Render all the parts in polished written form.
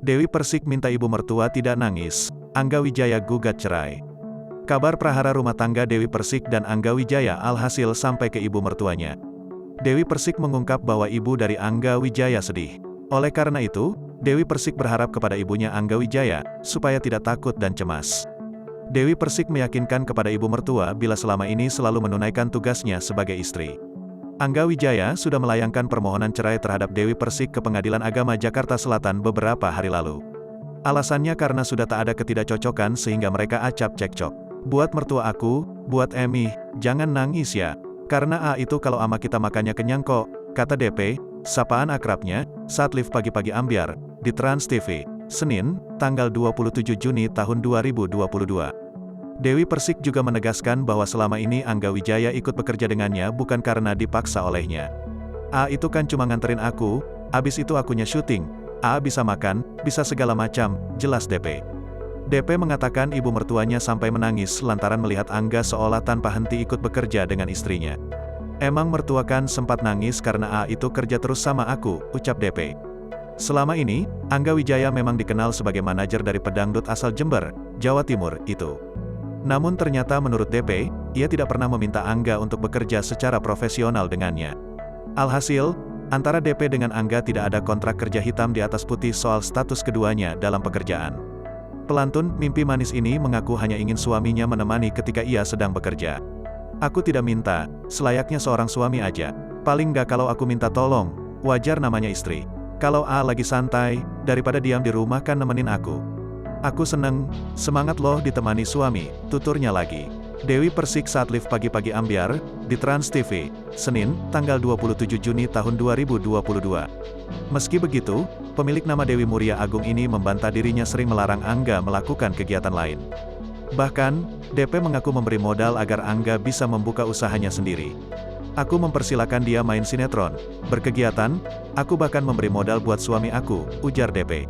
Dewi Persik minta ibu mertua tidak nangis, Angga Wijaya gugat cerai. Kabar prahara rumah tangga Dewi Persik dan Angga Wijaya alhasil sampai ke ibu mertuanya. Dewi Persik mengungkap bahwa ibu dari Angga Wijaya sedih. Oleh karena itu, Dewi Persik berharap kepada ibunya Angga Wijaya, supaya tidak takut dan cemas. Dewi Persik meyakinkan kepada ibu mertua bila selama ini selalu menunaikan tugasnya sebagai istri. Angga Wijaya sudah melayangkan permohonan cerai terhadap Dewi Persik ke Pengadilan Agama Jakarta Selatan beberapa hari lalu. Alasannya karena sudah tak ada ketidakcocokan sehingga mereka acap cekcok. Buat mertua aku, buat Emi, jangan nangis ya. Karena itu kalau ama kita makannya kenyang kok, kata DP, sapaan akrabnya, saat live pagi-pagi ambyar, di Trans TV, Senin, tanggal 27 Juni tahun 2022. Dewi Persik juga menegaskan bahwa selama ini Angga Wijaya ikut bekerja dengannya bukan karena dipaksa olehnya. Itu kan cuma nganterin aku, abis itu akunya syuting, bisa makan, bisa segala macam, jelas DP. DP mengatakan ibu mertuanya sampai menangis lantaran melihat Angga seolah tanpa henti ikut bekerja dengan istrinya. Emang mertua kan sempat nangis karena itu kerja terus sama aku, ucap DP. Selama ini, Angga Wijaya memang dikenal sebagai manajer dari pedangdut asal Jember, Jawa Timur, itu. Namun ternyata menurut DP, ia tidak pernah meminta Angga untuk bekerja secara profesional dengannya. Alhasil, antara DP dengan Angga tidak ada kontrak kerja hitam di atas putih soal status keduanya dalam pekerjaan. Pelantun mimpi manis ini mengaku hanya ingin suaminya menemani ketika ia sedang bekerja. Aku tidak minta, selayaknya seorang suami aja. Paling nggak kalau aku minta tolong, wajar namanya istri. Kalau lagi santai, daripada diam di rumah kan nemenin aku. Aku seneng, semangat loh ditemani suami, tuturnya lagi. Dewi Persik saat live pagi-pagi ambyar, di Trans TV, Senin, tanggal 27 Juni tahun 2022. Meski begitu, pemilik nama Dewi Muria Agung ini membantah dirinya sering melarang Angga melakukan kegiatan lain. Bahkan, DP mengaku memberi modal agar Angga bisa membuka usahanya sendiri. Aku mempersilahkan dia main sinetron, berkegiatan, aku bahkan memberi modal buat suami aku, ujar DP.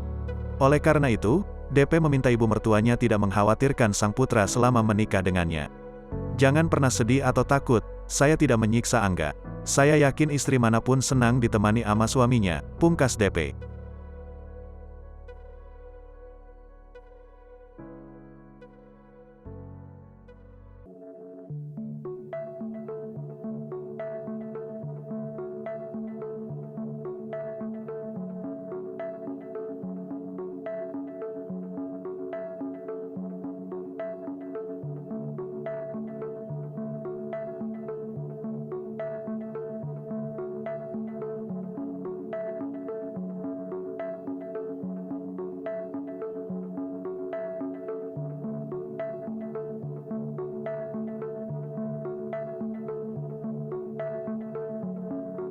Oleh karena itu, DP meminta ibu mertuanya tidak mengkhawatirkan sang putra selama menikah dengannya. Jangan pernah sedih atau takut, saya tidak menyiksa Angga. Saya yakin istri manapun senang ditemani ama suaminya, pungkas DP.